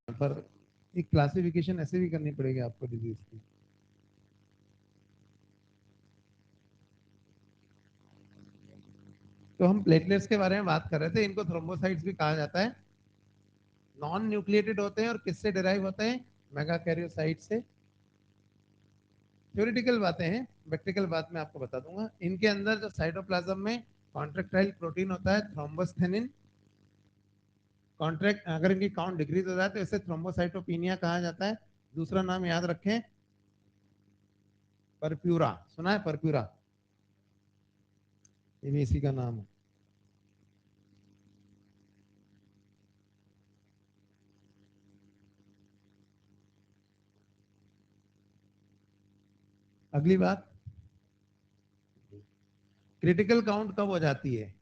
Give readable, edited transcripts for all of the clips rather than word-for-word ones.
पर एक क्लासिफिकेशन ऐसे भी करनी पड़ेगी आपको डिजीज की। तो हम प्लेटलेट्स के बारे में बात कर रहे थे, इनको थ्रोम्बोसाइट्स भी कहा जाता है। नॉन न्यूक्लिएटेड होते हैं और किससे डिराइव होते हैं? मेगाकैरियोसाइट से। थ्योरेटिकल बातें हैं, प्रैक्टिकल बात मैं आपको बता दूंगा। इनके अंदर जो साइटोप्लाज्म में कॉन्ट्रेक्टाइल प्रोटीन होता है थ्रोम्बोस्थेनिन, कॉन्ट्रैक्ट अगर इनकी काउंट डिक्रीज हो जाए तो इसे थ्रोम्बोसाइटोपिनिया कहा जाता है। दूसरा नाम याद रखें, परप्यूरा। सुना है परप्यूरा? ये भी इसी का नाम है। अगली बात, क्रिटिकल काउंट कब हो जाती है?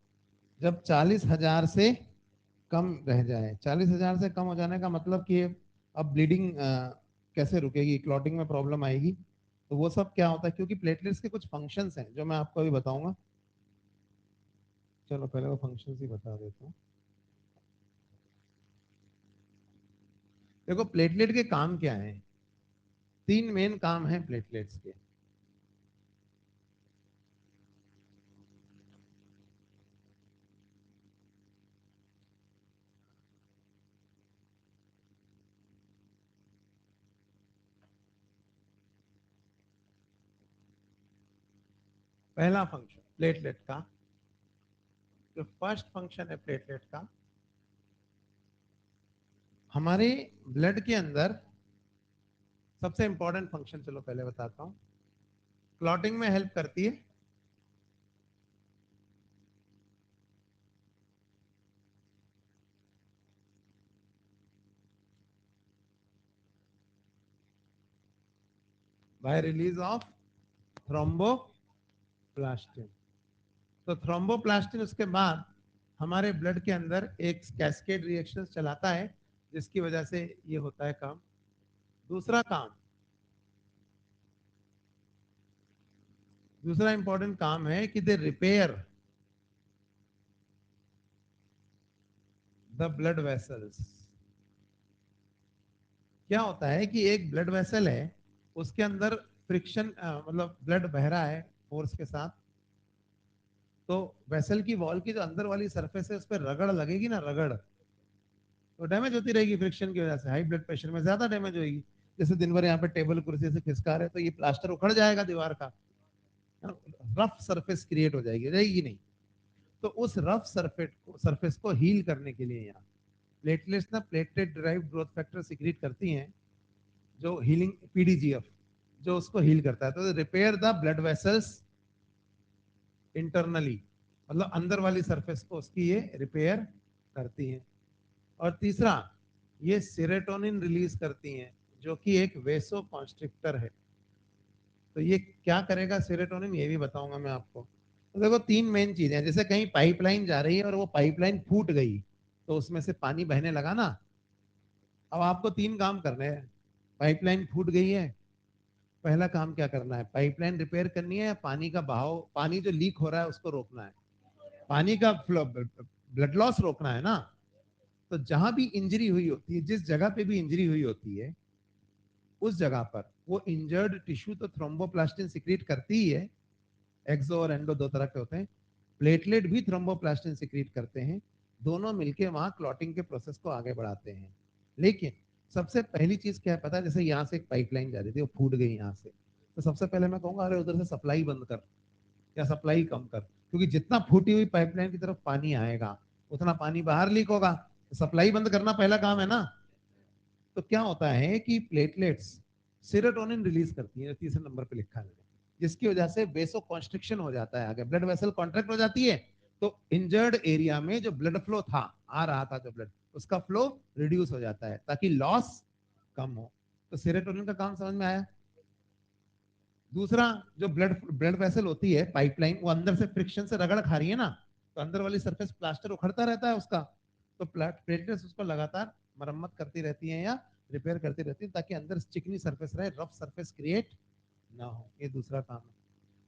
जब 40,000 से कम रह जाए। 40,000 से कम हो जाने का मतलब कि अब ब्लीडिंग कैसे रुकेगी, क्लॉटिंग में प्रॉब्लम आएगी। तो वो सब क्या होता है, क्योंकि प्लेटलेट्स के कुछ फंक्शंस हैं जो मैं आपको अभी बताऊंगा। चलो पहले वो फंक्शंस ही बता देता हूँ। देखो प्लेटलेट के काम क्या है, तीन मेन काम है प्लेटलेट्स के। पहला फंक्शन प्लेटलेट का, जो फर्स्ट फंक्शन है प्लेटलेट का, हमारे ब्लड के अंदर सबसे इंपॉर्टेंट फंक्शन, चलो पहले बताता हूँ, क्लॉटिंग में हेल्प करती है। By release of thromboplastin. तो थ्रोम्बोप्लास्टिन उसके बाद हमारे ब्लड के अंदर एक कैस्केड रिएक्शन चलाता है, जिसकी वजह से ये होता है काम। दूसरा काम, दूसरा इंपॉर्टेंट काम है कि दे रिपेयर द ब्लड वेसल्स। क्या होता है कि एक ब्लड वेसल है, उसके अंदर फ्रिक्शन, मतलब ब्लड बह रहा है फोर्स के साथ, तो वेसल की वॉल की जो अंदर वाली सरफेस है उस पर रगड़ लगेगी ना, रगड़, तो डैमेज होती रहेगी फ्रिक्शन की वजह से। हाई ब्लड प्रेशर में ज्यादा डैमेज होगी। जैसे दिन भर यहाँ पे टेबल कुर्सी से खिसका रहे तो ये प्लास्टर उखड़ जाएगा दीवार का, रफ सरफेस क्रिएट हो जाएगी, रहेगी नहीं। तो उस रफ सरफेस को हील करने के लिए यहाँ प्लेटलेट्स ना platelet drive growth factor secrete करती हैं, जो हीलिंग पीडीजीएफ, जो उसको हील करता है। तो repair the blood vessels internally, मतलब अंदर वाली सरफेस को उसकी ये रिपेयर करती हैं। और तीसरा, ये सेरोटोनिन रिलीज करती हैं, जो कि एक वेसो कॉन्स्ट्रिक्टर है। तो ये क्या करेगा सेरोटोनिन, ये भी बताऊंगा मैं आपको। तो देखो तीन मेन चीजें हैं, जैसे कहीं पाइपलाइन जा रही है और वो पाइपलाइन फूट गई तो उसमें से पानी बहने लगा ना। अब आपको तीन काम करने हैं। पाइपलाइन फूट गई है, पहला काम क्या करना है, पाइपलाइन रिपेयर करनी है या पानी का बहाव, पानी जो लीक हो रहा है उसको रोकना है, पानी का फ्लो, ब्लड लॉस रोकना है ना। तो जहां भी इंजरी हुई होती है, जिस जगह पे भी इंजरी हुई होती है, उस जगह पर वो इंजर्ड टिश्यू तो थ्रोम्बोप्लास्टिन सिक्रीट करती ही है। एक्सो और एंडो दो तरह के होते हैं। प्लेटलेट भी थ्रोम्बोप्लास्टिन सिक्रीट करते हैं। दोनों मिलके वहां क्लॉटिंग के प्रोसेस को आगे बढ़ाते हैं। लेकिन सबसे पहली चीज क्या है पता है, जैसे यहाँ से एक पाइपलाइन जा रही थी, वो फूट गई यहाँ से, तो सबसे पहले मैं कहूंगा अरे उधर से सप्लाई बंद कर या सप्लाई कम कर, क्योंकि जितना फूटी हुई पाइपलाइन की तरफ पानी आएगा उतना पानी बाहर लीक होगा। तो सप्लाई बंद करना पहला काम है ना। तो क्या होता है कि प्लेटलेट्स सेरोटोनिन रिलीज करती है, तीसरे नंबर पे लिखा है मैंने, जिसकी वजह से वेसो कॉन्स्ट्रिक्शन हो जाता है, आगे ब्लड वेसल कॉन्ट्रैक्ट हो जाती है। तो इंजर्ड एरिया में जो ब्लड फ्लो था, आ रहा था जो ब्लड, उसका फ्लो रिड्यूस हो जाता है ताकि लॉस कम हो। तो सेरोटोनिन का काम समझ में आया। दूसरा, जो ब्लड ब्लड वेसल होती है पाइपलाइन, वो अंदर से फ्रिक्शन से रगड़ खा रही है ना, तो अंदर वाली सरफेस प्लास्टर उखड़ता रहता है उसका। तो प्लेटलेट्स उसको लगातार मरम्मत करती रहती हैं या रिपेयर करती रहती है, ताकि अंदर चिकनी सरफेस रहे, रफ सरफेस क्रिएट ना हो। ये दूसरा काम है।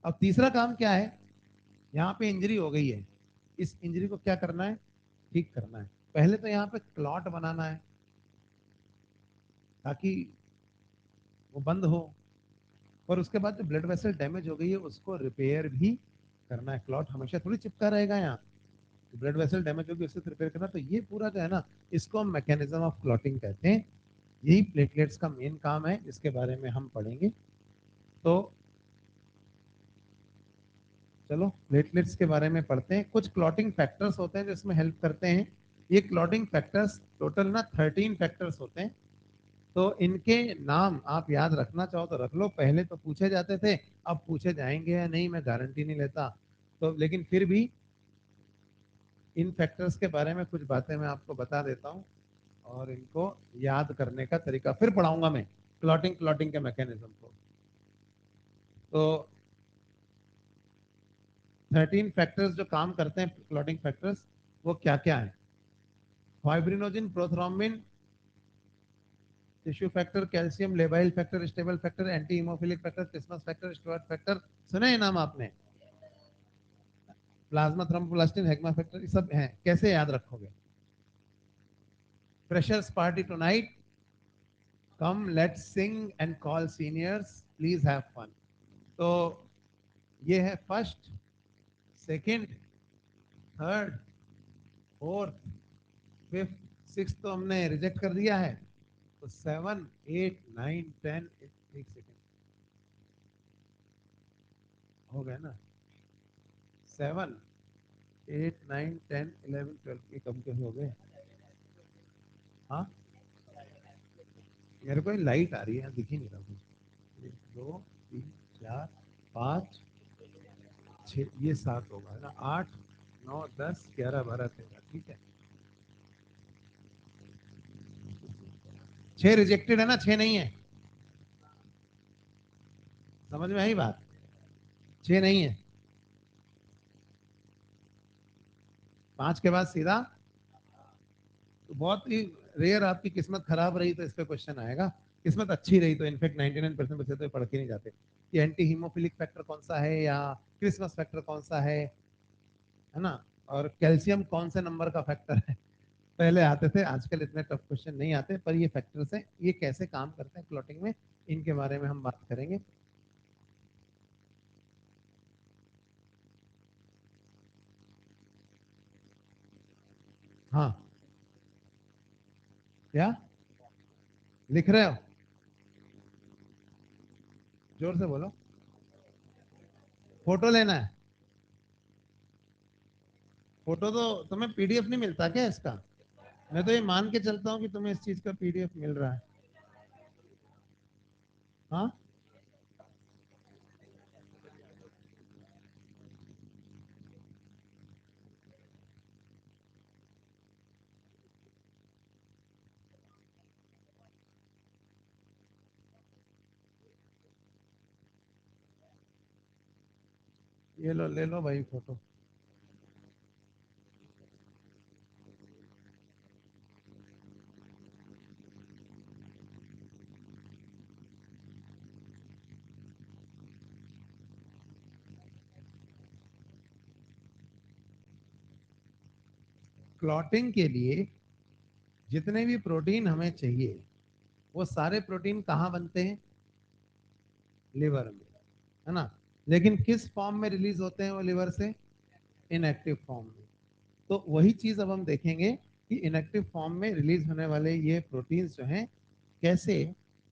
अब तीसरा काम क्या है, यहाँ पे इंजरी हो गई है, इस इंजरी को क्या करना है, ठीक करना है। पहले तो यहाँ पे क्लॉट बनाना है। ताकि वो बंद हो। और उसके बाद जो ब्लड वेसल डैमेज हो गई है उसको रिपेयर भी करना है। क्लॉट हमेशा थोड़ी चिपका रहेगा यहाँ, तो ब्लड वेसल डैमेज होगी उससे रिपेयर करना। तो ये पूरा जो है ना, इसको हम मैकेनिज्म ऑफ क्लॉटिंग कहते हैं। यही प्लेटलेट्स का मेन काम है, इसके बारे में हम पढ़ेंगे। तो चलो प्लेटलेट्स के बारे में पढ़ते हैं। कुछ क्लॉटिंग फैक्टर्स होते हैं जो इसमें हेल्प करते हैं। ये क्लॉटिंग फैक्टर्स टोटल ना 13 फैक्टर्स होते हैं। तो इनके नाम आप याद रखना चाहो तो रख लो। पहले तो पूछे जाते थे, अब पूछे जाएंगे या नहीं मैं गारंटी नहीं लेता। तो लेकिन फिर भी इन फैक्टर्स के बारे में कुछ बातें मैं आपको बता देता हूँ, और इनको याद करने का तरीका फिर पढ़ाऊंगा मैं, क्लॉटिंग क्लॉटिंग के मैकेनिज्म को। तो 13 फैक्टर्स जो काम करते हैं क्लॉटिंग फैक्टर्स, वो क्या क्या है? Fibrinogen, prothrombin, tissue factor, calcium, labile factor, stable factor, anti haemophilic factor, Christmas factor, Stuart factor. सुने ये नाम आपने? प्लाज्मा थ्रोम्बोप्लास्टिन, हेगमा फैक्टर, ये सब हैं। कैसे याद रखोगे? Freshers party tonight, come let's sing and call seniors, please have fun. तो ये है first, second, third, fourth, fifth, six तो हमने रिजेक्ट कर दिया है। तो 7, 8, 9, 10, एक सेकेंड, हो गया ना? 7, 8, 9, 10, 11, 12 ये कम कैसे हो गए? हाँ, मेरे को लाइट आ रही है, दिख ही नहीं रहा कुछ। 1, 2, 3, 4, 5, 6, ये 7 होगा ना? 8, 9, 10, 11, 12, 13, ठीक है। 6 रिजेक्टेड है ना, 6 नहीं है। समझ में आई बात? 6 नहीं है। 5 के बाद सीधा, तो बहुत ही रेयर आपकी किस्मत खराब रही तो इस पे क्वेश्चन आएगा। किस्मत अच्छी रही तो इनफेक्ट 99% बच्चे तो पढ़ के नहीं जाते कि एंटी हीमोफिलिक फैक्टर कौन सा है, या क्रिसमस फैक्टर कौन सा है ना, और कैल्शियम कौन से नंबर का फैक्टर है। पहले आते थे, आजकल इतने टफ क्वेश्चन नहीं आते। पर ये फैक्टर्स हैं, ये कैसे काम करते हैं क्लॉटिंग में, इनके बारे में हम बात करेंगे। हाँ, क्या लिख रहे हो? जोर से बोलो। फोटो लेना है? फोटो तो तुम्हें पीडीएफ नहीं मिलता क्या इसका? मैं तो ये मान के चलता हूँ कि तुम्हें इस चीज का पीडीएफ मिल रहा है। हाँ, ये लो, ले लो भाई फोटो। क्लॉटिंग के लिए जितने भी प्रोटीन हमें चाहिए, वो सारे प्रोटीन कहाँ बनते हैं? लिवर में, है ना? लेकिन किस फॉर्म में रिलीज होते हैं वो लिवर से? इनएक्टिव फॉर्म में। तो वही चीज अब हम देखेंगे कि इनएक्टिव फॉर्म में रिलीज होने वाले ये प्रोटीन्स जो हैं कैसे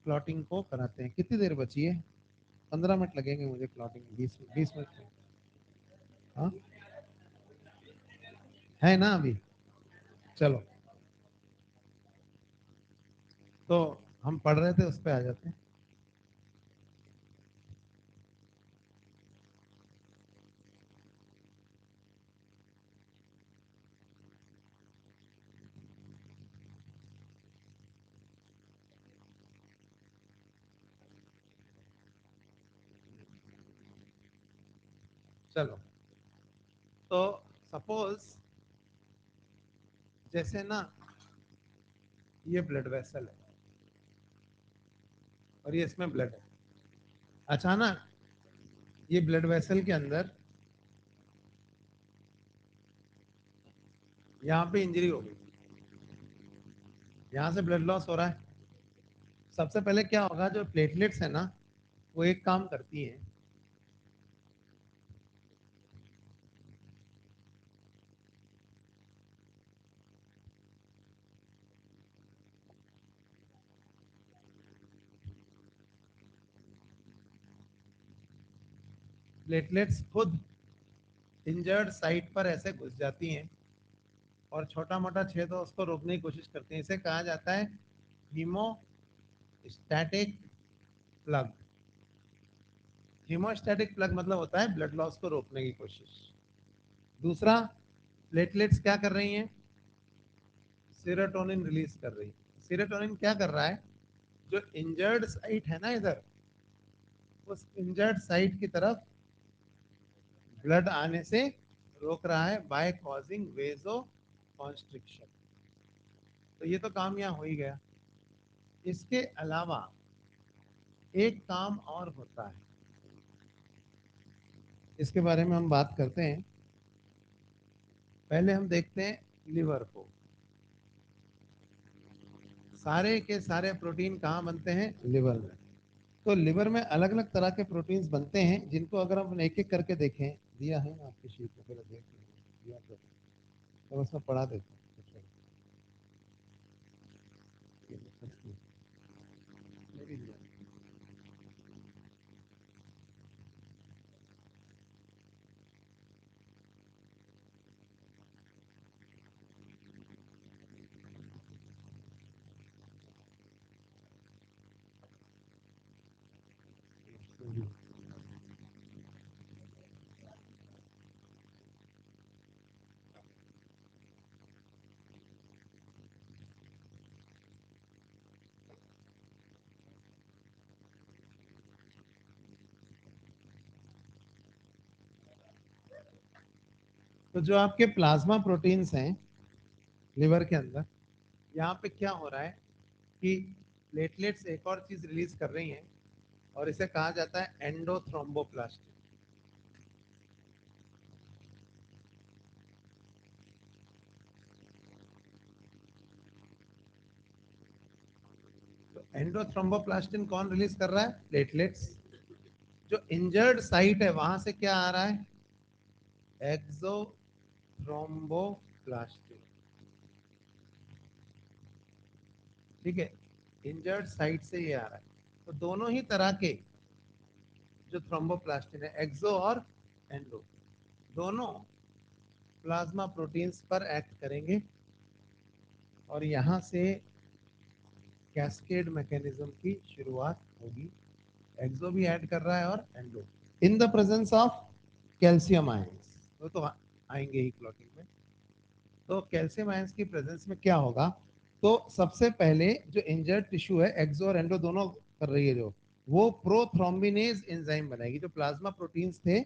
क्लॉटिंग को कराते हैं। कितनी देर बची है? 15 मिनट लगेंगे मुझे क्लॉटिंग, 20 मिनट में। हाँ, है ना अभी? चलो, तो हम पढ़ रहे थे, उस पर आ जाते हैं। चलो, तो सपोज जैसे ना, ये ब्लड वेसल है और ये इसमें ब्लड है। अचानक ये ब्लड वेसल के अंदर यहाँ पे इंजरी हो गई, यहाँ से ब्लड लॉस हो रहा है, सबसे पहले क्या होगा, जो प्लेटलेट्स है ना वो एक काम करती है, प्लेटलेट्स खुद इंजर्ड साइट पर ऐसे घुस जाती हैं और छोटा मोटा छेद हो उसको रोकने की कोशिश करती हैं। इसे कहा जाता है हीमोस्टैटिक प्लग। हीमोस्टैटिक प्लग मतलब होता है ब्लड लॉस को रोकने की कोशिश। दूसरा, प्लेटलेट्स क्या कर रही हैं, सेरोटोनिन रिलीज कर रही है। सेरोटोनिन क्या कर रहा है, जो इंजर्ड साइट है ना इधर, उस इंजर्ड साइट की तरफ ब्लड आने से रोक रहा है बाय कॉजिंग वेजो कॉन्स्ट्रिक्शन। तो ये तो काम यहाँ हो ही गया। इसके अलावा एक काम और होता है, इसके बारे में हम बात करते हैं। पहले हम देखते हैं लिवर को। सारे के सारे प्रोटीन कहाँ बनते हैं, लिवर में। तो लिवर में अलग अलग तरह के प्रोटीन्स बनते हैं, जिनको अगर हम एक एक करके देखें, दिया है ना आपकी शीट में, पहले देख लीजिए, दिया तो उसमें पढ़ा देते हैं। तो जो आपके प्लाज्मा प्रोटीन्स हैं लिवर के अंदर, यहाँ पे क्या हो रहा है कि प्लेटलेट्स एक और चीज रिलीज कर रही हैं और इसे कहा जाता है एंडोथ्रोम्बोप्लास्टिन। तो एंडोथ्रोम्बोप्लास्टिन कौन रिलीज कर रहा है, प्लेटलेट्स। जो इंजर्ड साइट है वहां से क्या आ रहा है, एक्सोथ्रोम्बोप्लास्टिन। ठीक है, इंजर्ड साइट से ये आ रहा है। तो दोनों ही तरह के जो थ्रोम्बोप्लास्टिन है, एक्सो और एंडो, दोनों प्लाज्मा प्रोटीन्स पर एक्ट करेंगे और यहां से कैस्केड मैकेनिज्म की शुरुआत होगी। एक्सो भी ऐड कर रहा है और endo, in the presence of calcium ions. वो तो आएंगे ही क्लॉटिंग में। तो कैल्शियम आयंस की प्रेजेंस में क्या होगा, तो सबसे पहले जो इंजर्ड टिश्यू है, एक्सो और एंडो दोनों कर रही है, जो वो प्रोथ्रोम्बिनेज एंजाइम बनाएगी। जो प्लाज्मा प्रोटीन्स थे,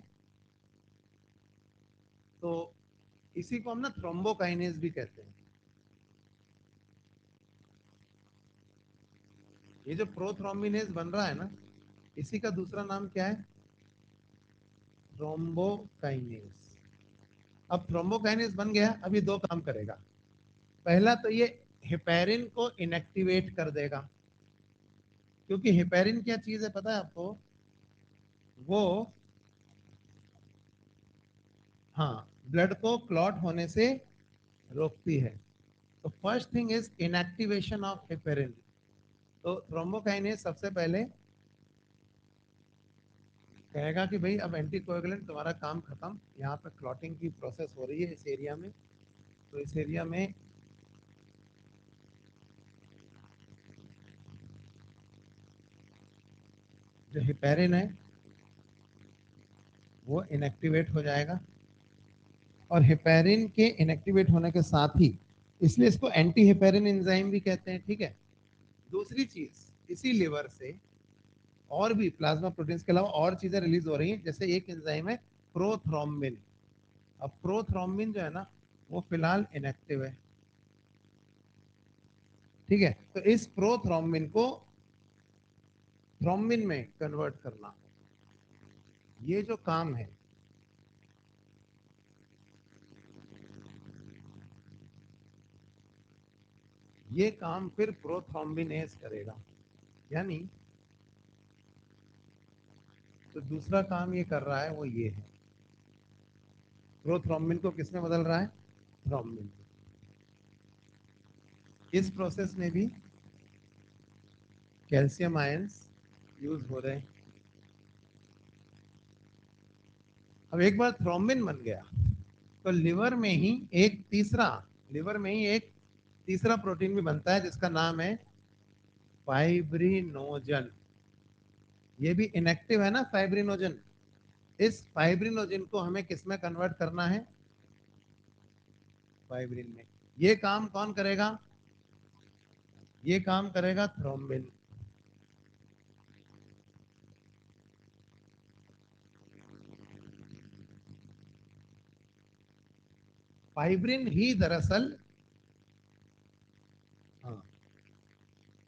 तो इसी को हम ना थ्रोम्बोकाइनेज भी कहते हैं। ये जो प्रोथ्रोम्बिनेज बन रहा है ना, इसी का दूसरा नाम क्या है, थ्रोम्बोकाइनेज। अब थ्रोम्बोकाइनेज बन गया, अभी दो काम करेगा। पहला तो ये हेपेरिन को इनएक्टिवेट कर देगा, क्योंकि हेपेरिन क्या चीज है पता है आपको, वो, हाँ, ब्लड को क्लॉट होने से रोकती है। तो first thing is inactivation of heparin. तो थ्रोम्बोकाइनेज सबसे पहले कहेगा कि भाई अब एंटीकोएगुलेंट तुम्हारा काम खत्म, यहाँ पे क्लॉटिंग की प्रोसेस हो रही है इस एरिया में। तो इस एरिया में जो हेपेरिन है वो इनएक्टिवेट हो जाएगा। और हेपेरिन के इनएक्टिवेट होने के साथ ही, इसलिए इसको एंटी हेपेरिन एंजाइम भी कहते हैं। ठीक है। दूसरी चीज, इसी लिवर से और भी प्लाज्मा प्रोटीन्स के अलावा और चीजें रिलीज हो रही हैं। जैसे एक एंजाइम है प्रोथ्रोम्बिन। अब प्रोथ्रोम्बिन जो है ना, वो फिलहाल इनएक्टिव है। ठीक है। तो इस प्रोथ्रोम्बिन को थ्रोम्बिन में कन्वर्ट करना, ये जो काम है, ये काम फिर प्रोथ्रोम्बिनेज करेगा। यानी तो दूसरा काम ये कर रहा है वो ये है, प्रोथ्रोम्बिन को किसमें बदल रहा है, थ्रोम्बिन। इस प्रोसेस में भी कैल्शियम आयंस यूज हो रहे हैं। अब एक बार थ्रोम्बिन बन गया तो लिवर में ही एक तीसरा प्रोटीन भी बनता है जिसका नाम है फाइब्रिनोजन। ये भी इनएक्टिव है ना फाइब्रिनोजन। इस फाइब्रिनोजन को हमें किसमें कन्वर्ट करना है, फाइब्रिन में। ये काम कौन करेगा, ये काम करेगा थ्रोम्बिन। फाइब्रिन ही दरअसल हाँ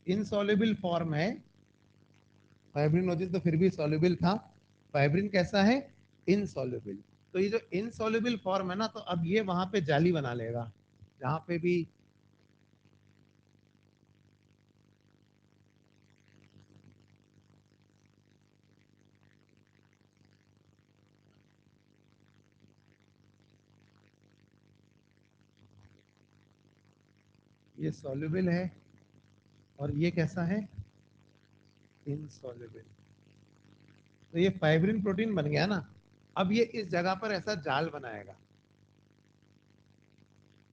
इनसॉल्युबल फॉर्म है। फाइब्रिनोजन तो फिर भी सॉल्युबल था, फाइब्रिन कैसा है, इनसॉल्युबल। तो ये जो इनसॉल्युबल फॉर्म है ना, तो अब ये वहां पे जाली बना लेगा जहां पे भी ये सॉल्युबल है और ये कैसा है, इनसॉल्युबल। तो ये फाइब्रिन प्रोटीन बन गया ना। अब ये इस जगह पर ऐसा जाल बनाएगा,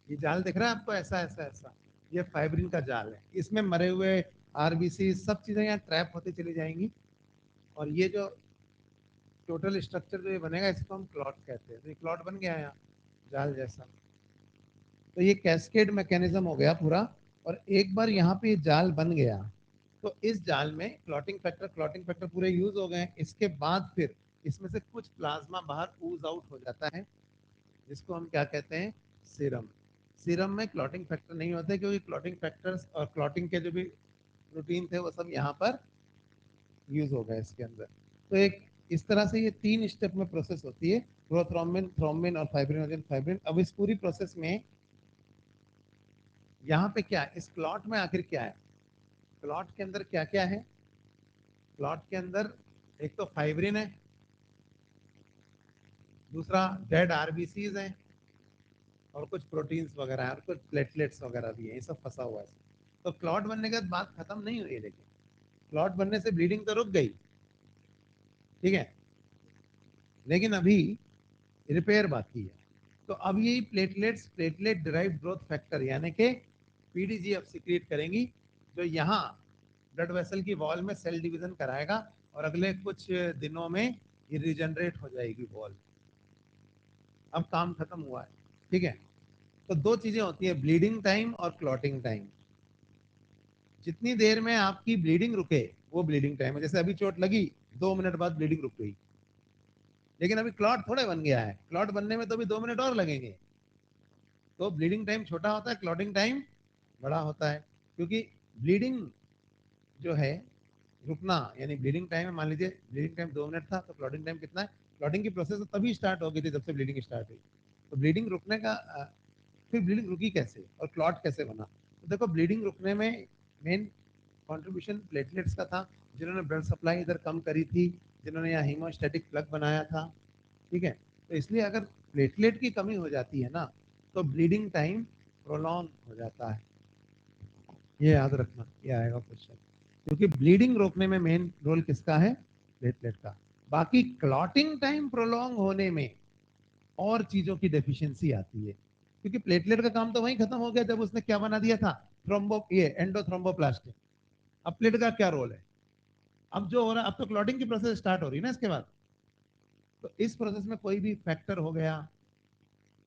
ये जाल दिख रहा है आपको, ऐसा ऐसा ऐसा, ये फाइब्रिन का जाल है। इसमें मरे हुए आरबीसी सब चीजें यहाँ ट्रैप होती चली जाएंगी। और ये जो टोटल स्ट्रक्चर जो ये बनेगा इसको हम क्लॉट कहते हैं। तो ये क्लॉट बन गया यहाँ जाल जैसा। तो ये कैस्केड मैकेनिज्म हो गया पूरा। और एक बार यहाँ पे ये जाल बन गया तो इस जाल में क्लॉटिंग फैक्टर पूरे यूज हो गए। इसके बाद फिर इसमें से कुछ प्लाज्मा बाहर ऊज आउट हो जाता है जिसको हम क्या कहते हैं, सीरम। सीरम में क्लॉटिंग फैक्टर नहीं होते क्योंकि क्लॉटिंग फैक्टर्स और क्लॉटिंग के जो भी प्रोटीन थे वो सब यहाँ पर यूज हो गए इसके अंदर। तो एक इस तरह से ये 3 स्टेप में प्रोसेस होती है, प्रोथ्रोम्बिन, थ्रोम्बिन और फाइब्रिनोजन फाइब्रिन। अब इस पूरी प्रोसेस में यहाँ पे क्या है, इस क्लॉट में आखिर क्या है, क्लॉट के अंदर क्या क्या है, क्लॉट के अंदर एक तो फाइब्रिन है, दूसरा डेड आरबीसीज है, और कुछ प्रोटीन्स वगैरह है और कुछ प्लेटलेट्स वगैरह भी है, ये सब फंसा हुआ है। तो क्लॉट बनने के बाद बात खत्म नहीं हुई, लेकिन क्लॉट बनने से ब्लीडिंग तो रुक गई, ठीक है, लेकिन अभी रिपेयर बाकी है। तो अब यही platelets, platelet derive growth factor यानी कि पीडीजी अब सिक्रिएट करेंगी, जो यहाँ ब्लड वेसल की वॉल में सेल डिवीजन कराएगा और अगले कुछ दिनों में ये रिजनरेट हो जाएगी वॉल। अब काम खत्म हुआ है, ठीक है। तो दो चीजें होती है, ब्लीडिंग टाइम और क्लॉटिंग टाइम। जितनी देर में आपकी ब्लीडिंग रुके वो ब्लीडिंग टाइम है। जैसे अभी चोट लगी, 2 मिनट बाद ब्लीडिंग रुक गई, लेकिन अभी क्लॉट थोड़े बन गया है, क्लॉट बनने में तो अभी 2 मिनट और लगेंगे। तो ब्लीडिंग टाइम छोटा होता है, क्लॉटिंग टाइम बड़ा होता है। क्योंकि ब्लीडिंग जो है रुकना, यानी ब्लीडिंग टाइम है, मान लीजिए ब्लीडिंग टाइम 2 मिनट था, तो क्लॉटिंग टाइम कितना है, क्लॉटिंग की प्रोसेस तो तभी स्टार्ट हो गई थी जब से ब्लीडिंग स्टार्ट हुई। तो ब्लीडिंग रुकने का फिर ब्लीडिंग रुकी कैसे और क्लॉट कैसे बना। तो देखो ब्लीडिंग रुकने में मेन कंट्रीब्यूशन प्लेटलेट्स का था, जिन्होंने ब्लड सप्लाई इधर कम करी थी, जिन्होंने यहाँ हीमोस्टैटिक प्लग बनाया था, ठीक है। तो इसलिए अगर प्लेटलेट की कमी हो जाती है ना तो ब्लीडिंग टाइम प्रोलॉन्ग हो जाता है। ये याद रखना, ये आएगा क्वेश्चन। क्योंकि ब्लीडिंग रोकने में मेन रोल किसका है, प्लेटलेट का। बाकी क्लॉटिंग टाइम प्रोलॉन्ग होने में और चीजों की डेफिशिएंसी आती है, क्योंकि प्लेटलेट का काम तो वहीं खत्म हो गया जब उसने क्या बना दिया था, थ्रोम्बो ये एंडोथ्रोम्बोप्लास्ट। अब प्लेट का क्या रोल है, अब जो हो रहा है, अब तो क्लॉटिंग की प्रोसेस स्टार्ट हो रही है ना इसके बाद। तो इस प्रोसेस में कोई भी फैक्टर हो गया,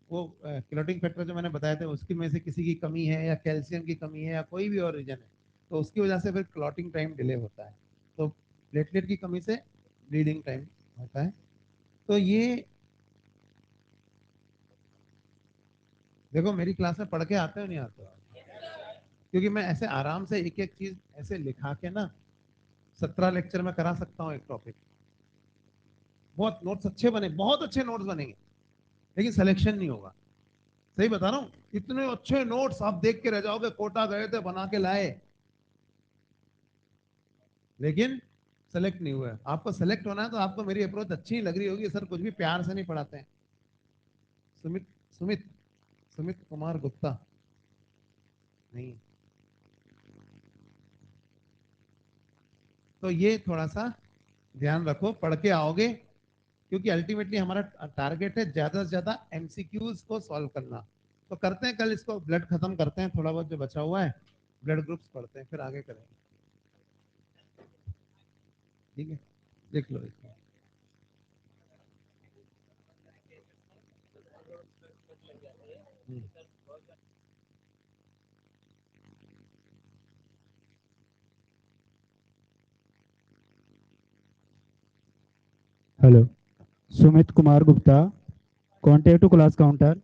वो क्लॉटिंग फैक्टर जो मैंने बताया था उसकी में से किसी की कमी है या कैल्शियम की कमी है या कोई भी और रीजन है, तो उसकी वजह से फिर क्लॉटिंग टाइम डिले होता है। तो प्लेटलेट की कमी से ब्लीडिंग टाइम होता है। तो ये देखो मेरी क्लास में पढ़ के आते हो नहीं आते हो, क्योंकि मैं ऐसे आराम से एक एक चीज ऐसे लिखा के ना 17 लेक्चर में करा सकता हूँ एक टॉपिक। बहुत नोट्स अच्छे बने, बहुत अच्छे नोट्स बनेंगे, लेकिन सिलेक्शन नहीं होगा। सही बता रहा हूँ, इतने अच्छे नोट्स आप देख के रह जाओगे, कोटा गए थे बना के लाए, लेकिन सेलेक्ट नहीं हुआ है। आपको सेलेक्ट होना है तो आपको मेरी अप्रोच अच्छी ही लग रही होगी, सर कुछ भी प्यार से नहीं पढ़ाते हैं। सुमित सुमित सुमित कुमार गुप्ता नहीं। तो ये थोड़ा सा ध्यान रखो, पढ़ के आओगे, क्योंकि अल्टीमेटली हमारा टारगेट है ज्यादा से ज्यादा एमसीक्यूज को सॉल्व करना। तो करते हैं कल इसको, ब्लड खत्म करते हैं, थोड़ा बहुत जो बचा हुआ है ब्लड ग्रुप्स पढ़ते हैं, फिर आगे करेंगे। ठीक है, लिख लो इसको। हम्म। Hello. Sumit Kumar Gupta, contact to class counter.